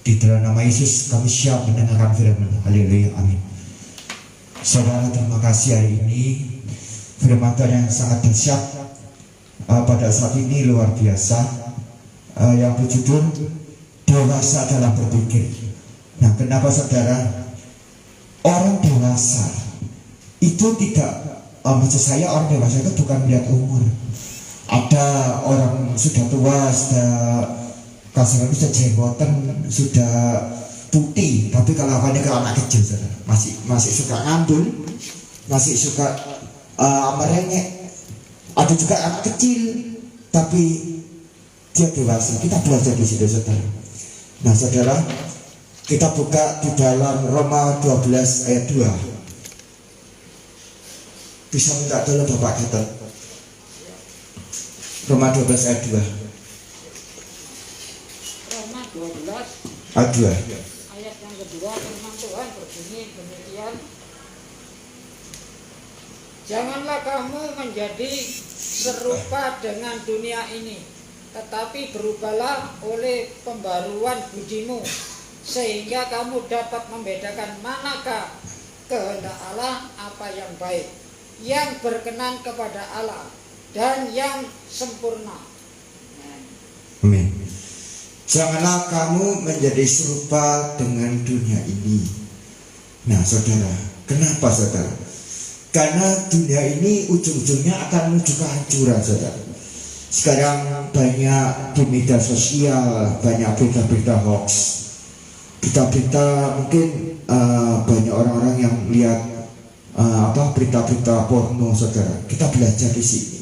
Di dalam nama Yesus kami siap mendengarkan firman. Haleluya, amin. Saudara, terima kasih hari ini firman Tuhan yang sangat dahsyat pada saat ini luar biasa, yang berjudul dewasa dalam berpikir. Nah, kenapa saudara? Orang dewasa itu tidak, maksud saya orang dewasa itu bukan melihat umur. Ada orang sudah tua, sudah kasar, sudah jenggotan, sudah putih, tapi kalau awalnya ke anak kecil, saudara, masih suka ngandul, masih suka merengek. Ada juga anak kecil, tapi dia dewasa. Kita belajar di situ, saudara. Nah, saudara, kita buka di dalam Roma 12 ayat 2. Bisa minta tolong Bapak kita. Roma 12 ayat 2. Roma 12 ayat 2. ayat yang kedua, firman Tuhan berbunyi demikian. Janganlah kamu menjadi serupa dengan dunia ini, tetapi berubahlah oleh pembaruan budimu, sehingga kamu dapat membedakan manakah kehendak Allah, apa yang baik, yang berkenan kepada Allah, dan yang sempurna. Amin. Janganlah kamu menjadi serupa dengan dunia ini. Nah, saudara, kenapa saudara? Karena dunia ini ujung-ujungnya akan menuju kehancuran, saudara. Sekarang banyak di media sosial, banyak berita-berita hoax, berita-berita mungkin banyak orang-orang yang lihat berita-berita porno, saudara. Kita belajar di sini.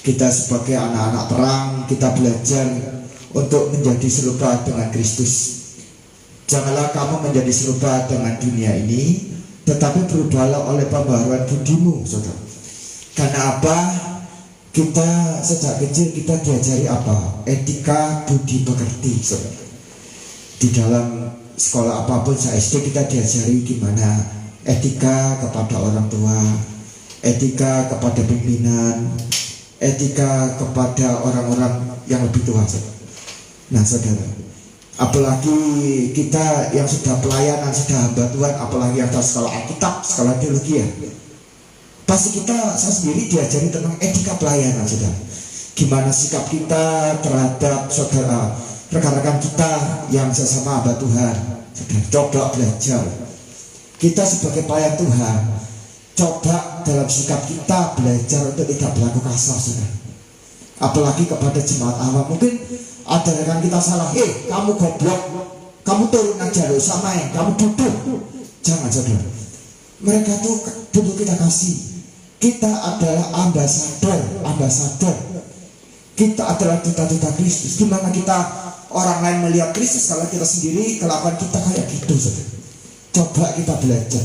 Kita sebagai anak-anak terang, kita belajar untuk menjadi serupa dengan Kristus. Janganlah kamu menjadi serupa dengan dunia ini, tetapi berubahlah oleh pembaharuan budimu, saudara. Karena apa? Kita sejak kecil kita diajari apa? Etika budi pekerti, saudara. Di dalam sekolah apapun, SD kita diajari gimana etika kepada orang tua, etika kepada pimpinan, etika kepada orang-orang yang lebih tua, saudara. Nah, saudara, apalagi kita yang sudah pelayanan, sudah hamba Tuhan, apalagi yang tahu sekolah Alkitab, sekolah teologi, ya, pasti saya sendiri diajari tentang etika pelayanan, saudara. Gimana sikap kita terhadap saudara, rekan-rekan kita yang sesama hamba Tuhan, saudara. Coba belajar. Kita sebagai pelayan Tuhan, coba dalam sikap kita belajar untuk tidak berlaku kasar, saudara. Apalagi kepada jemaat awam. Mungkin ada rekan kita salah, kamu goblok, kamu turun aja, lo usah main, kamu duduk. Jangan, saudara. Mereka tuh butuh kita kasih. Kita adalah ambasador. Kita adalah duta-duta Kristus. Gimana kita orang lain melihat Kristus kalau kita sendiri kelakuan kita kayak gitu, saudara. Coba kita belajar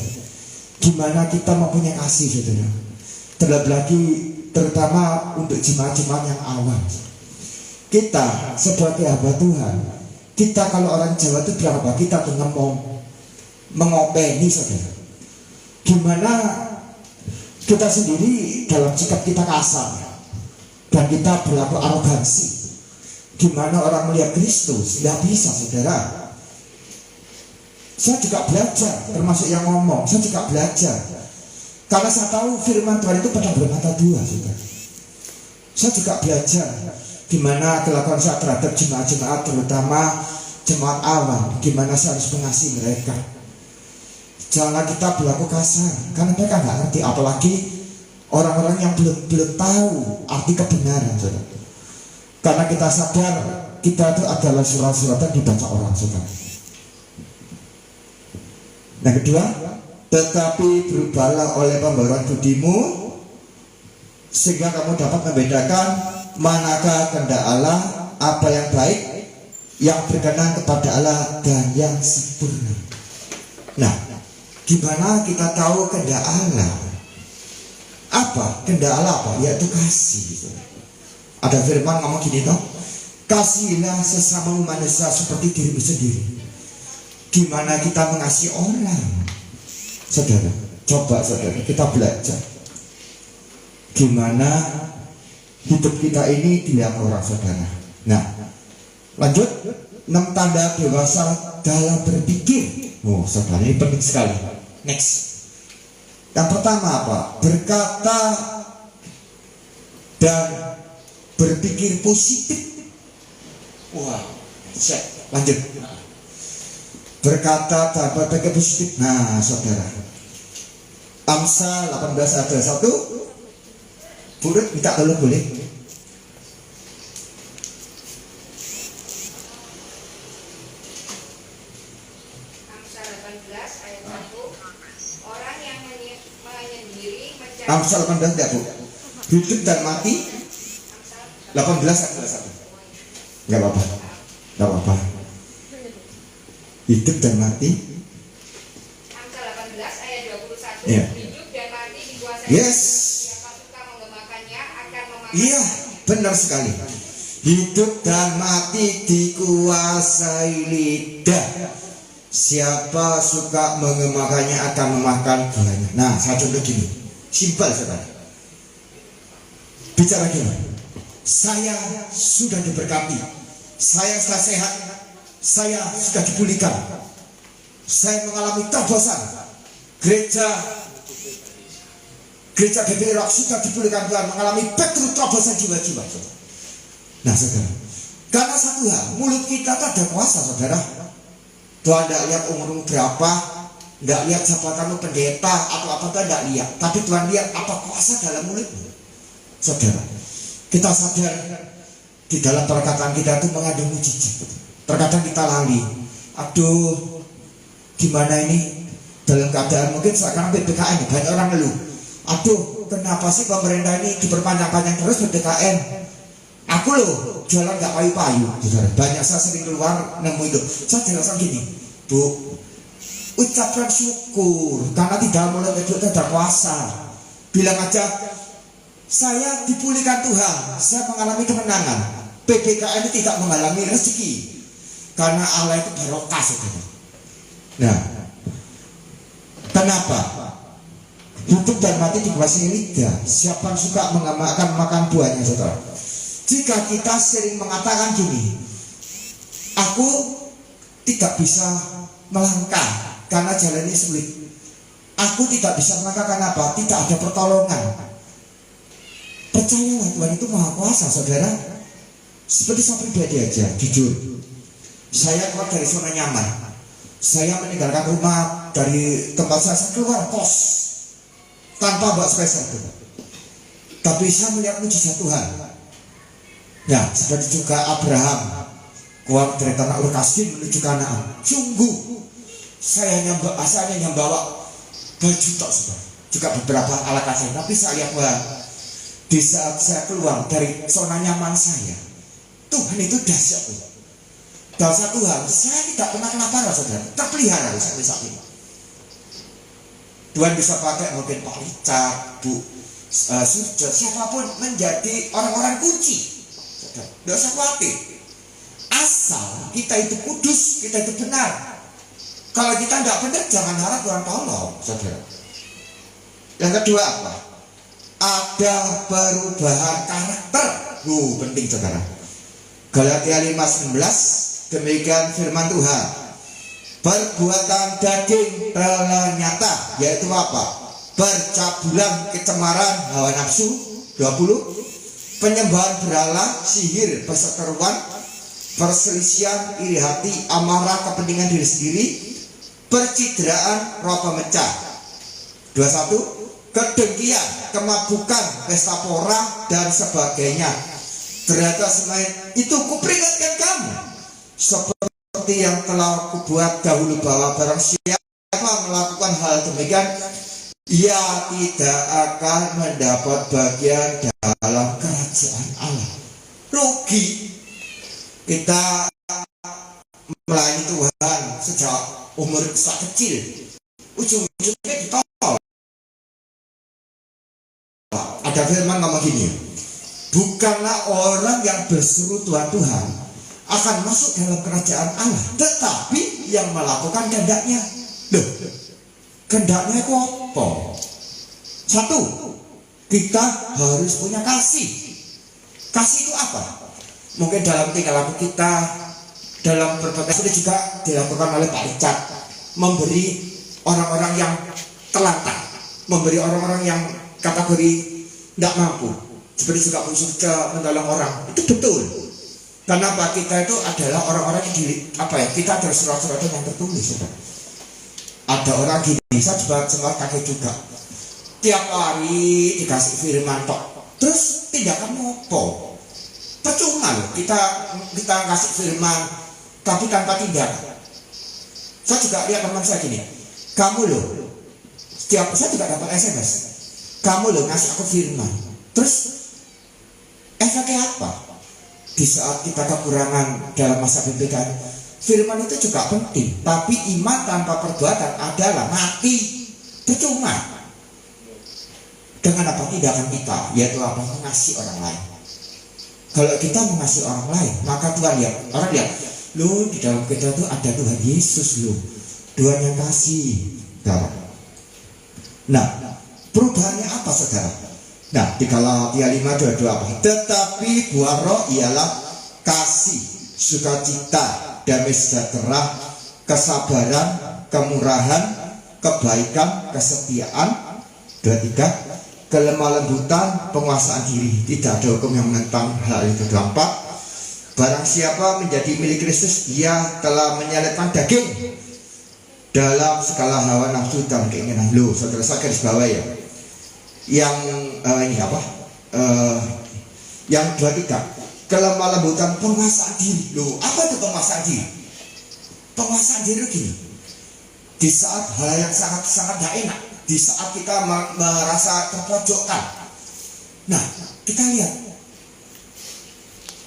gimana kita mempunyai kasih, saudara. Terlebih lagi terutama untuk jemaat-jemaat yang awam. Kita sebagai hamba Tuhan, kita kalau orang Jawa itu berapa? Kita tuh mengopeni, saudara. Gimana kita sendiri dalam sikap kita kasar dan kita berlaku arogansi. Gimana orang melihat Kristus? Tidak bisa, saudara. Saya juga belajar, termasuk yang ngomong, saya juga belajar. Karena saya tahu firman Tuhan itu pada bermata dua, saudara. Saya juga belajar gimana kelakuan saya terhadap jemaat-jemaat, terutama jemaat awam, gimana saya harus mengasihi mereka. Jangan kita berlaku kasar, karena mereka nggak ngerti, apalagi orang-orang yang belum tahu arti kebenaran, saudara. Karena kita sadar kita itu adalah surat-suratan dibaca orang, saudara. Yang kedua, tetapi berubahlah oleh pembaruan budimu, sehingga kamu dapat membedakan manakah kehendak Allah, apa yang baik, yang berkenan kepada Allah, dan yang sempurna. Nah, gimana kita tahu kehendak Allah? Apa kehendak Allah? Apa? Yaitu kasih. Ada firman ngomong gini toh, kasihilah sesama manusia seperti dirimu sendiri. Gimana kita mengasihi orang, saudara? Coba, saudara, kita belajar gimana hidup kita ini dilihat orang, saudara. Nah, lanjut 6 tanda dewasa dalam berpikir. Oh, saudara, ini penting sekali. Next. Yang pertama apa? Berkata dan berpikir positif. Wah, lanjut. Berkata dan berpikir positif. Nah, saudara, Amsal 18 ayat 1. Buruk minta tolong boleh? Amsal 18 ayat 1. Orang yang menyendiri mencari Amsal 18 enggak, Bu? Hidup dan mati 18 ayat 1. Enggak apa-apa. Enggak apa-apa. Hidup dan mati. Amsal 18 ayat 21. Iya. Hidup dan mati dikuasai. Yes. Siapa suka mengemakannya akan memakan. Iya, benar sekali. Hidup dan mati dikuasai lidah. Siapa suka mengemakannya akan memakan buahnya. Nah, saya contoh gini, simpel saudara. Bicara gini, saya sudah diberkati, saya sudah sehat, saya sudah dipulihkan, saya mengalami terobosan. Gereja GBI Rock sudah dipulihkan Tuhan, mengalami breakthrough terobosan jiwa-jiwa. Nah, saudara, karena satu hal, mulut kita itu ada kuasa, saudara. Tuhan tidak lihat umur berapa, tidak lihat siapa kamu pendeta atau apa, Tuhan tidak lihat. Tapi Tuhan lihat apa kuasa dalam mulutmu. Saudara, kita sadar di dalam perkataan kita itu mengandung mujizat. Terkadang kita lali, aduh, gimana ini dalam keadaan mungkin sekarang PPKN, banyak orang ngeluh. Aduh, kenapa sih pemerintah ini diperpanjang-panjang terus PPKN? Aku loh jualan gak payu-payu, saudara. Banyak saya sering keluar nemu itu. Saya jelaskan gini, Bu, ucapkan syukur karena tidak mulai itu ada kuasa. Bilang aja, saya dipulihkan Tuhan, saya mengalami kemenangan. PPKN ini tidak menghalangi rezeki karena Allah itu barokah, saudara. Nah, kenapa? Hidup dan mati dikuasai lidah. Siapa yang suka akan makan buahnya, saudara. Jika kita sering mengatakan gini, aku tidak bisa melangkah karena jalan ini sulit, aku tidak bisa melangkah karena apa? Tidak ada pertolongan. Percayalah, Tuhan itu maha kuasa, saudara. Seperti saya pribadi aja, jujur, saya keluar dari zona nyaman. Saya meninggalkan rumah dari tempat saya keluar kos tanpa bawa spesial. Tapi saya melihat mujizat Tuhan. Ya, seperti juga Abraham keluar dari tanah Ur Kasdim menuju Kanaan. Sungguh saya hanya bawa baju tok, juga beberapa alat kasih. Tapi saya lihat bahwa di saat saya keluar dari zona nyaman saya, Tuhan itu dahsyat. Dahsyat Tuhan, saya tidak pernah kenapa, saudara. Terpelihara sampai saat ini. Tuhan bisa pakai mungkin Pak Richard, Bu Surja, siapapun menjadi orang-orang kunci. Tidak usah khawatir. Asal kita itu kudus, kita itu benar. Kalau kita tidak benar, jangan harap Tuhan tolong, saudara. Yang kedua apa? Ada perubahan karakter. Penting, saudara. Galatia 5:19, demikian firman Tuhan. Perbuatan daging telah nyata, yaitu apa? Percabulan, kecemaran, hawa nafsu. 20, penyembahan berhala, sihir, perseteruan, perselisihan, iri hati, amarah, kepentingan diri sendiri, percideraan, roh pemecah. 21, kedengkian, kemabukan, pesta pora, dan sebagainya. Ternyata selain itu kuperingatkan kamu, seperti yang telah kubuat dahulu, bahwa barang siapa melakukan hal demikian, ia tidak akan mendapat bagian dalam kerajaan Allah. Rugi kita melayani Tuhan sejak umur kecil, ujung-ujungnya ditolak. Ada firman ngomong gini, bukanlah orang yang berseru Tuhan akan masuk dalam kerajaan Allah, tetapi yang melakukan kehendaknya. Loh, kehendaknya itu apa? Satu, kita harus punya kasih. Kasih itu apa? Mungkin dalam tingkah laku kita dalam berbagai itu juga dilakukan oleh Pak Richard, memberi orang-orang yang telantar, memberi orang-orang yang kategori tidak mampu, seperti juga khusus menolong orang. Itu betul. Kenapa? Kita itu adalah orang-orang yang kita ada surat-surat yang tertulis. Ada orang gini, saya sempat kaget juga. Tiap hari dikasih firman tok, terus tindakan apa? Percuma loh, kita kasih firman tapi tanpa tindakan. Saya juga lihat teman saya gini, kamu loh, saya juga dapat SMS, kamu loh ngasih aku firman, terus efeknya apa? Di saat kita kekurangan dalam masa PPKM, firman itu juga penting, tapi iman tanpa perbuatan adalah mati, percuma. Dengan apa tindakan kita, yaitu apa? Mengasihi orang lain. Kalau kita mengasihi orang lain, maka Tuhan lihat, orang lihat, loh di dalam kita itu ada Tuhan Yesus loh, Tuhan yang kasih. Nah, perubahannya apa saudara? Nah, di Galatia 5:22 apa? Tetapi buah roh ialah kasih, sukacita, damai sejahtera, kesabaran, kemurahan, kebaikan, kesetiaan. 23, kelemah lembutan, penguasaan diri. Tidak ada hukum yang menentang hal itu. 24, barang siapa menjadi milik Kristus, ia telah menyalibkan daging dalam segala hawa nafsu dan keinginan. Loh, saudara, saya garis bawah ya. Yang ini apa? Yang 23, kelemah lembutan, penguasaan diri. Loh, apa itu penguasaan diri? Penguasaan diri gini. Di saat hal yang sangat tidak enak, di saat kita merasa terpojokkan, nah kita lihat,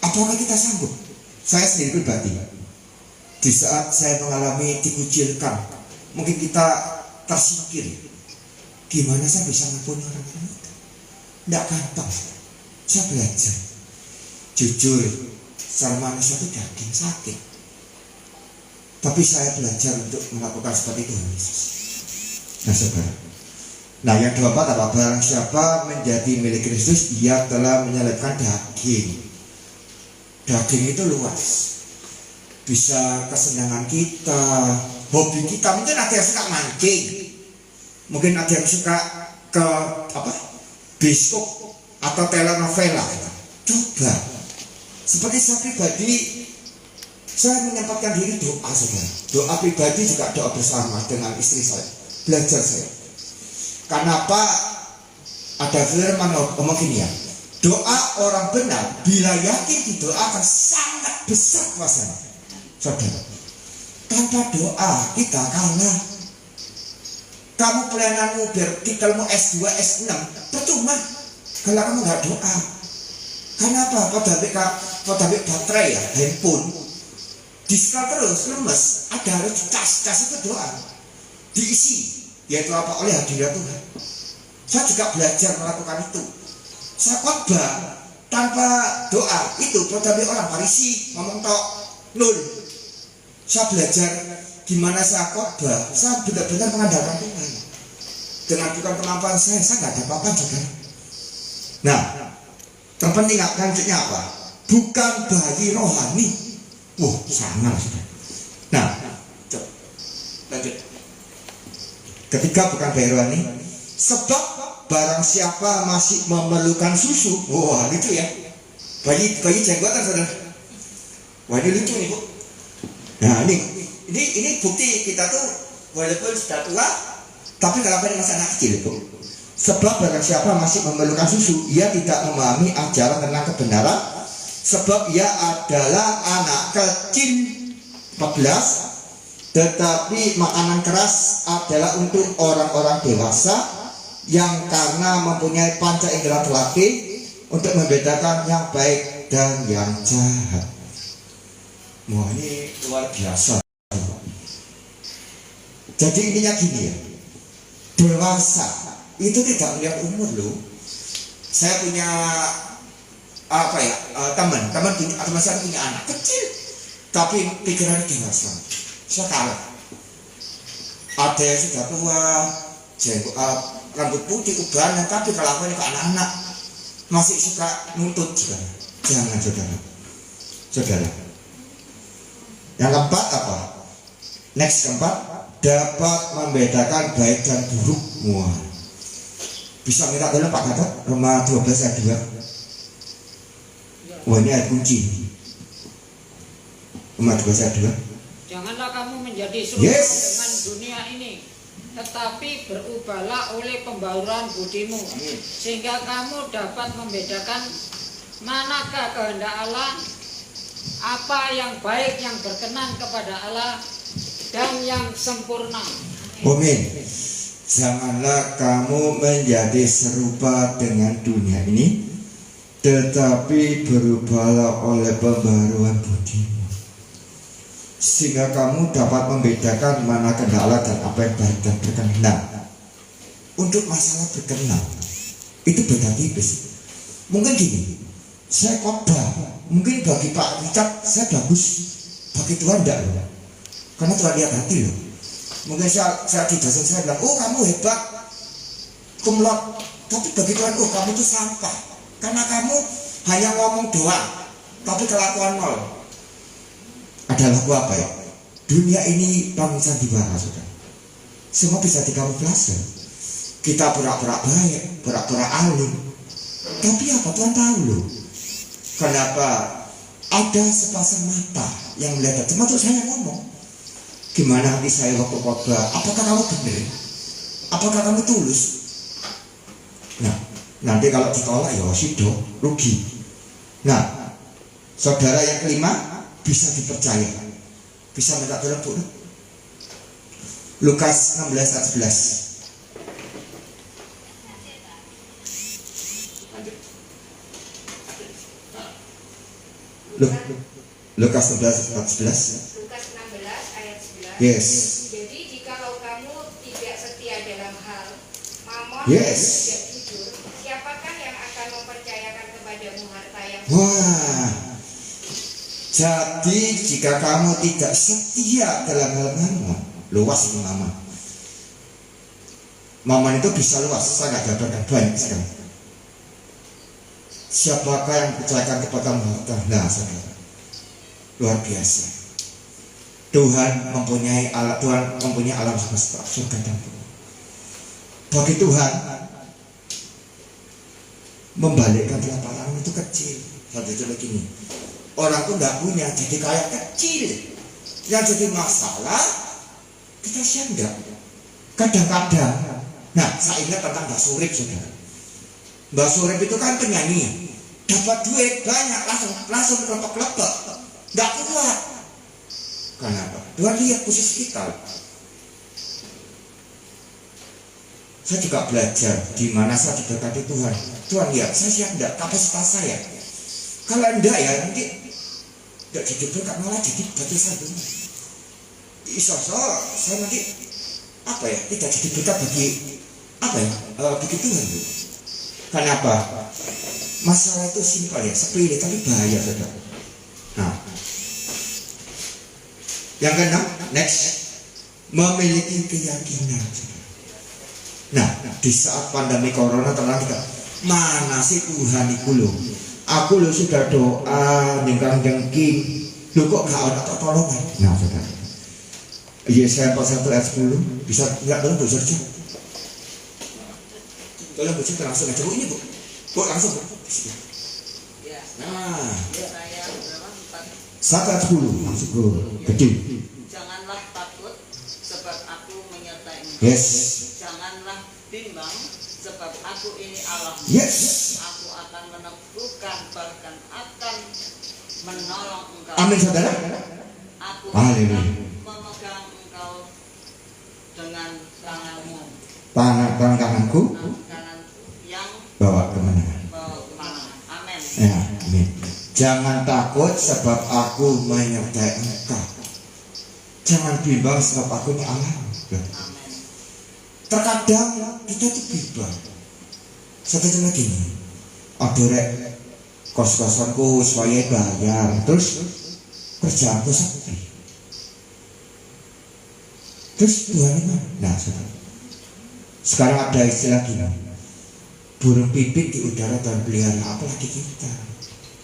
apakah kita sanggup? Saya sendiri pribadi, di saat saya mengalami dikucilkan, mungkin kita tersingkir, gimana saya bisa ngampuni orang-orang itu? Tidak gampang. Saya belajar jujur, secara manusia itu daging sakit, tapi saya belajar untuk melakukan seperti itu. Nah saudara, nah yang 24 apa? Barang siapa menjadi milik Kristus, ia telah menyalibkan daging. Daging itu luas, bisa kesenangan kita, hobi kita. Mungkin ada yang suka mancing, mungkin ada yang suka ke bioskop atau telenovela. Coba, seperti saya pribadi, saya menyempatkan diri doa saudara. Doa pribadi juga doa bersama dengan istri saya. Belajar saya. Kenapa ada firman ngomong gini ya? Doa orang benar bila yakin didoakan sangat besar kuasanya. Saudara, tanpa doa kita kalah. Kamu pelayananmu biar titelmu S2, S6 percuma kalau kamu nggak doa. Kenapa? Pada baterai ya, handphone diskal terus lemes, ada harus cas itu doa diisi, yaitu apa? Oleh hadirat Tuhan. Saya juga belajar melakukan itu. Saya khotbah tanpa doa itu pada orang Farisi ngomong tok nol. Saya belajar gimana saya khotbah, saya benar-benar mengandalkan Tuhan. Dengan bukan kemampuan saya nggak ada apa-apa juga. Nah, terpenting lanjutnya apa? Bukan bayi rohani. Sangat sudah. Nah, lanjut. Ketiga, bukan bayi rohani. Sebab barang siapa masih memerlukan susu, lucu ya. Bayi jenggotan saudara. Wah ini lucu nih bu. Nah ini bukti kita tuh walaupun sudah tua, tapi ngelakuin masa anak kecil bu. Sebab barang siapa masih memerlukan susu, ia tidak memahami ajaran tentang kebenaran, sebab ia adalah anak kecil. 14, tetapi makanan keras adalah untuk orang-orang dewasa yang karena mempunyai panca indera terlatih untuk membedakan yang baik dan yang jahat. Wah ini luar biasa. Jadi intinya gini ya, dewasa itu tidak melihat umur loh. Saya punya teman saya punya anak kecil tapi pikirannya dewasa. Saya kalah. Ada yang sudah tua, rambut putih ubanan, tapi kalau aku ini ke anak-anak masih suka nuntut juga. Jangan saudara. Yang keempat apa? Next keempat, dapat membedakan baik dan buruk. Wah, bisa minta tolong Pak Gatot, Roma 12 ayat 2. Wah, ini ayat kunci. Roma 12 ayat 2. Janganlah kamu menjadi serupa Yes. dengan dunia ini, tetapi berubahlah oleh pembauran budimu, sehingga kamu dapat membedakan manakah kehendak Allah, apa yang baik, yang berkenan kepada Allah, dan yang sempurna. Amin. Janganlah kamu menjadi serupa dengan dunia ini, tetapi berubahlah oleh pembaruan budimu, sehingga kamu dapat membedakan mana kehendak Allah dan apa yang baik dan berkenan. Nah, untuk masalah berkenan itu beda tipis. Mungkin gini, saya khotbah, mungkin bagi Pak Richard saya bagus, bagi Tuhan enggak loh, karena Tuhan lihat hati loh. Mungkin saya di dosen saya bilang, oh kamu hebat, kumlot, tapi bagi Tuhan, oh kamu itu sampah, karena kamu hanya ngomong doang, tapi kelakuan nol. Ada lagu apa ya? Dunia ini panggung sandiwara, saudara. Semua bisa dikamuflase. Kita pura-pura baik, pura-pura alim, tapi apa Tuhan tahu loh. Kenapa? Ada sepasang mata yang melihat. Termasuk saya ngomong, gimana hati saya waktu khotbah? Apakah kamu benar? Apakah kamu tulus? Nah, nanti kalau ditolak ya sido, rugi. Nah, saudara yang kelima, bisa dipercaya, bisa minta tolong Bu. Lukas 16 ayat 11. Lukas 16 ayat 11. Lukas 16 ayat 11. Yes. Jadi jikalau kamu tidak setia dalam hal mamon Yes. dan tidak jujur, siapakah yang akan mempercayakan kepadamu harta yang Wah. Jadi jika kamu tidak setia dalam hal mamon, luas itu mamon. Mamon itu bisa luas, sangat dapatkan banyak sekali. Siapakah yang percayakan kepada harta? Nah, saudara, luar biasa. Tuhan mempunyai alam semesta, surga dan bumi. Bagi Tuhan, membalikkan telapak tangan itu kecil. Satu contoh gini, orang tuh nggak punya, jadi kaya kecil. Yang jadi masalah kita siap. Kadang-kadang, nah saya ingat tentang Mbak Surip, saudara. Mbak Surip itu kan penyanyi, dapat duit banyak, langsung kelepek-kelepek, nggak kuat. Kenapa? Tuhan lihat posisi kita. Saya juga belajar di mana saya diberkati Tuhan. Tuhan lihat, saya siap enggak kapasitas saya. Kalau enggak ya nanti enggak jadi berkat, malah jadi batu satu. Saya nanti apa ya? Tidak jadi berkat bagi apa ya? Bagi Tuhan. Kenapa? Masalah itu simpel ya, sepele tapi bahaya, saudara. Nah, yang keenam, next, memiliki keyakinan. Nah, di saat pandemi corona tenang kita, mana sih Tuhan itu loh? Aku loh sudah doa, nyengkang jengking, loh kok gak ada pertolongan? Nah, saudara, Yesaya 41 ayat 10, bisa nggak tolong Bu Serja? Tolong Bu Serja langsung aja, Bu, ini Bu, langsung Bu. Nah, satu ayat 10, langsung Bu, gede. Janganlah takut, sebab aku menyertai-Mu. Yes. Janganlah bimbang, sebab aku ini Allah. Yes. Aku akan meneguhkan, bahkan akan menolong engkau. Amin, saudara. Aku Haleluya. akan memegang engkau dengan tanganmu. Tangan kananku Kanan yang bawa kemenangan. bawa kemenangan. Amin. Ya, amin. Jangan takut sebab aku menyertai engkau. Jangan bimbang sebab aku ini Allah. Amin. Terkadang kita tuh bimbang. Satu cuma gini, ada rek kos-kosanku supaya bayar, terus kerjaanku sepi. Terus Tuhan ini mana? Nah, saudara. Sekarang ada istilah gini, burung pipit di udara dan pelihara, apalagi kita.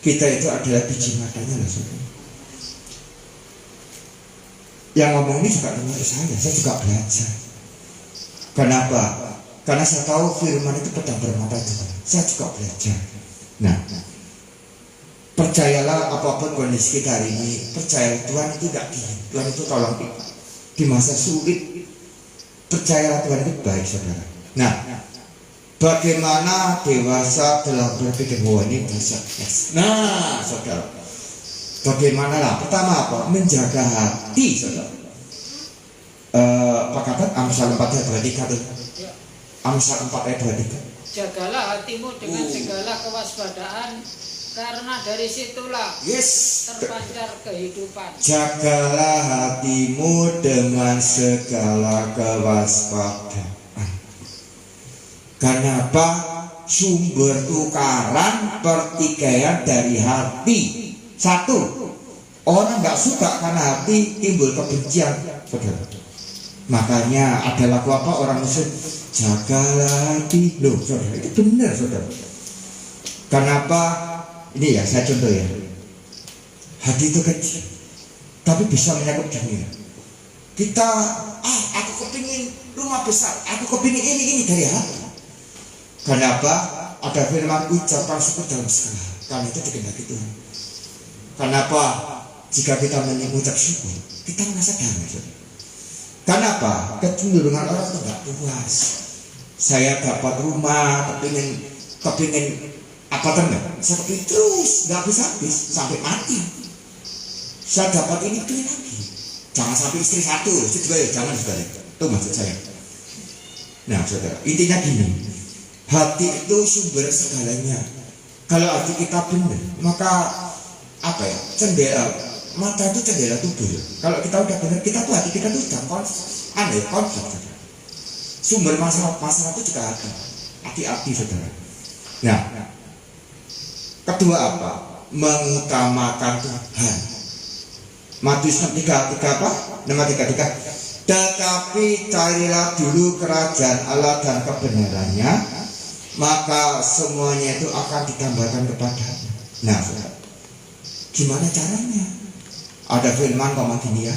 Kita itu adalah biji matanya loh, saudara. Yang ngomong ini juga termasuk saya juga belajar. Kenapa? Karena saya tahu firman itu pedang bermata dua. Saya juga belajar. Nah, percayalah apapun kondisi kita hari ini, percaya Tuhan itu tidak diam. Tuhan itu tolong kita di masa sulit. Percayalah Tuhan itu baik, saudara. Nah, bagaimana dewasa telah berpikir bahwa ini dosa? Nah, saudara, bagaimana lah? Pertama apa? Menjaga hati, saudara. Pak Kabat, Amsal 4 ayat 23 tuh. Amsal 4 ayat 23. Jagalah hatimu dengan segala kewaspadaan, karena dari situlah terpancar kehidupan. Jagalah hatimu dengan segala kewaspadaan. Kenapa? Sumber tukaran pertikaian dari hati. Satu, orang nggak suka karena hati timbul kebencian, saudara. Makanya ada lagu apa orang Muslim, jagalah hati. Loh, saudara, itu benar, saudara. Kenapa? Ini ya, saya contoh ya. Hati itu kecil, tapi bisa menyangkut dunia. Kita, aku kepingin rumah besar, aku kepingin ini dari hati. Kenapa? Ada firman ucapan syukur dalam segala, karena itu dikehendaki Tuhan. Kenapa? Jika kita mengucap syukur, kita merasa damai, saudara. Kenapa? Kecenderungan orang itu tidak puas. Saya dapat rumah, kepingin apa teman? Saya kepingin terus, nggak habis-habis sampai mati. Saya dapat ini kepingin lagi. Jangan sampai istri satu, jangan saudara. Itu maksud saya. Nah, saudara, intinya gini. Hati itu sumber segalanya. Kalau hati kita benar, maka apa ya? Mata itu jendela tubuh. Kalau kita udah benar, kita tuh hati kita tuh udah konflik. Sumber masalah itu juga ada. Hati-hati, saudara. Nah, kedua apa? Mengutamakan Tuhan. Matius 3 apa? Nomor 3. Tetapi carilah dulu kerajaan Allah dan kebenarannya, maka semuanya itu akan ditambahkan kepadanya. Nah, saudara, gimana caranya? Ada firman ngomong gini ya,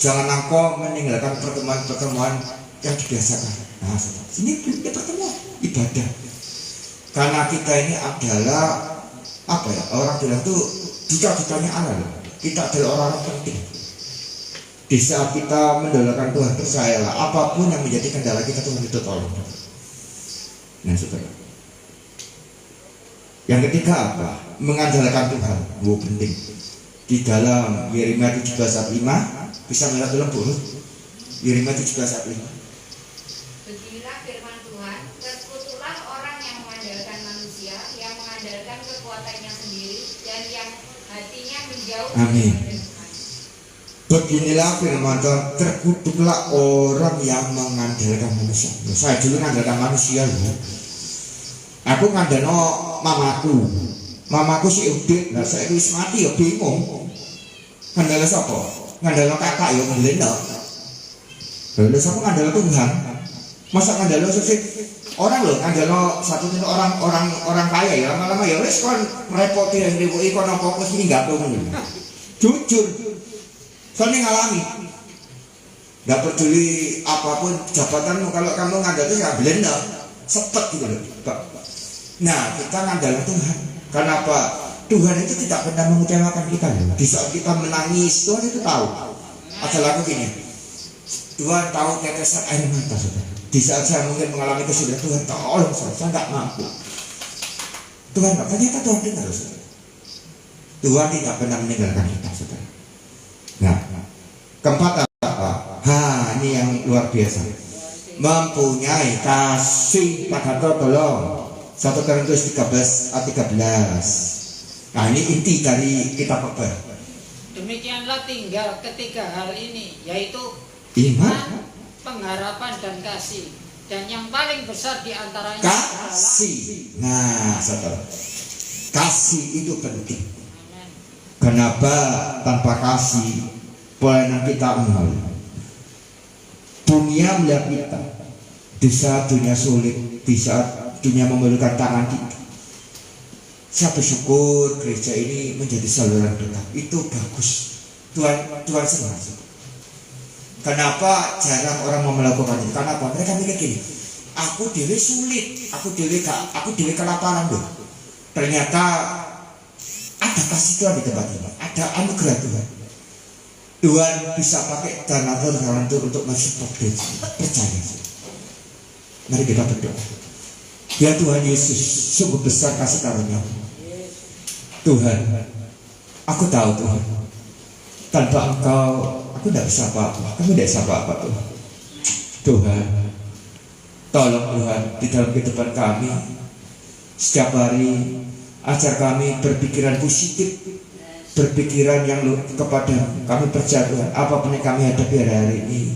jangan engkau meninggalkan pertemuan-pertemuan yang dibiasakan. Nah, saudara, ini pertemuan ibadah. Karena kita ini adalah apa ya? Orang bilang tuh duta-dutanya Allah. Kita adalah orang-orang penting. Di saat kita mendahulukan Tuhan, percayalah apapun yang menjadi kendala kita Tuhan itu tolong. Nah, saudara, yang ketiga apa? Mengandalkan Tuhan. Penting. Di dalam Yeremia 17:5 bisa melihat dalam buku Yeremia 17:5. Beginilah firman Tuhan, terkutuklah orang yang mengandalkan manusia, yang mengandalkan kekuatannya sendiri, dan yang hatinya menjauh. Amin. Beginilah firman Tuhan, terkutuklah orang yang mengandalkan manusia. Saya dulu mengandalkan manusia loh. Aku ngandalno mamaku si Udit, nah saya wis mati ya bingung. Ngandalo sapa? Ngandalo kakak ya ngeleno. Lha sapa ngandalo Tuhan? Masa ngandalo sesuk orang lho, ngandalo satu itu orang kaya ya lama-lama ya wis kon merepoti ngerewoki kon apa wis ninggal ngono. Jujur. Soalnya ngalami. Enggak peduli apapun jabatanmu, kalau kamu ngandalo ya belenda, sepet gitu loh. Nah, kita ngandalo Tuhan. Kenapa? Tuhan itu tidak pernah mengecewakan kita. Di saat kita menangis, Tuhan itu tahu. Ada lagu gini, Tuhan tahu tetesan air mata, saudara. Di saat saya mungkin mengalami kesulitan, Tuhan tolong saya nggak mampu. Tuhan nggak, ternyata Tuhan dengar, saudara. Tuhan tidak pernah meninggalkan kita, saudara. Nah, keempat apa? Ini yang luar biasa. Mempunyai kasih pada tolong. 1 Korintus 13 ayat 13. Nah, ini inti dari kitab Khotbah. Demikianlah tinggal ketiga hal ini, yaitu iman, pengharapan, dan kasih. Dan yang paling besar di antaranya kasih. Nah, saudara, kasih itu penting. Amen. Kenapa? Tanpa kasih pelayanan kita nol. Dunia melihat kita di saat dunia sulit, di saat dunia memerlukan tangan kita. Saya bersyukur gereja ini menjadi saluran dekat. Itu bagus. Tuhan senang. Kenapa jarang orang mau melakukan itu? Karena apa? Mereka mikir gini, aku dewe sulit, aku dewe kelaparan loh. Ternyata ada kasih Tuhan di tempat ini, ada anugerah Tuhan. Tuhan bisa pakai donatur untuk mensupport gereja. Percaya. Mari kita berdoa. Ya Tuhan Yesus, sungguh besar kasih karunia. Tuhan, aku tahu Tuhan, tanpa Engkau aku tidak bisa apa-apa. Kami tidak bisa apa-apa Tuhan. Tuhan, tolong Tuhan di dalam kehidupan kami setiap hari, ajar kami berpikiran positif, berpikiran yang kepada kami percaya Tuhan. Apapun yang kami hadapi hari ini,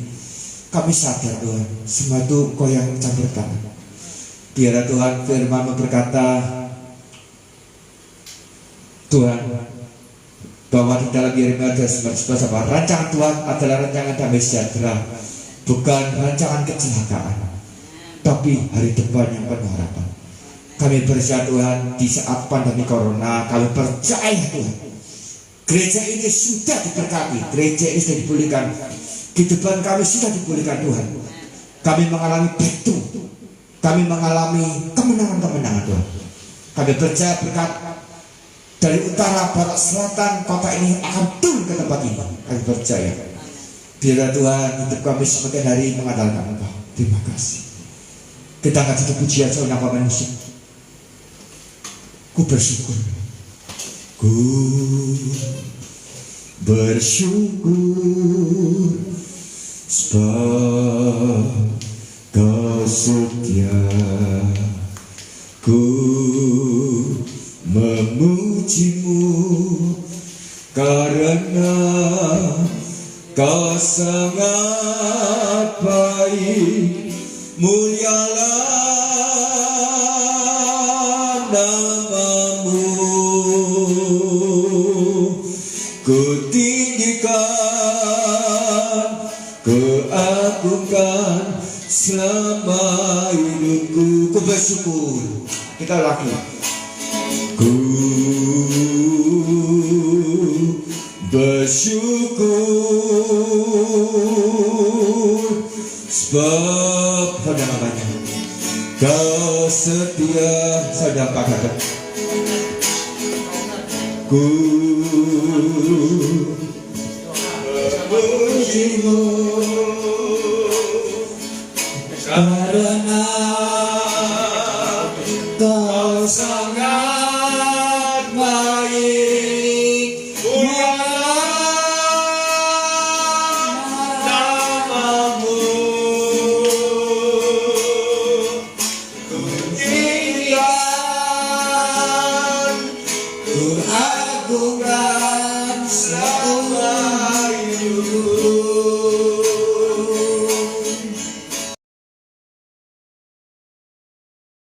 kami sadar Tuhan, semua itu Engkau yang campur tangan. Biarlah Tuhan firman-Mu berkata, Tuhan, bahwa di dalam Yeremia 29 rancangan Tuhan adalah rancangan damai sejahtera, bukan rancangan kecelakaan, tapi hari depan yang penuh harapan. Kami percaya Tuhan, di saat pandemi corona, kami percaya Tuhan, gereja ini sudah diberkati, gereja ini sudah dipulihkan, kehidupan kami sudah dipulihkan Tuhan. Kami mengalami breakthrough, kami mengalami kemenangan-kemenangan Tuhan. Kami percaya berkat dari utara, barat, selatan, kota ini akan turun ke tempat ini. Kami percaya. Biarlah Tuhan, hidup kami semakin hari mengandalkan Engkau. Terima kasih. Kita akan tutup pujian soal nama musik. Ku bersyukur. Ku bersyukur sebab Kau setia. Ku memuji-Mu karena Kau sangat baik. Mulialah nama-Mu. Ku tinggikan, ku agungkan selama hidupku. Ku bersyukur. Kita lagi. Ku bersyukur sebab saudara namanya Kau setia. Saudara katakan, ku memuji-Mu karena Kau sangat baik. Nama-Mu. Ku tinggikan, ku agungkan selama hidupku.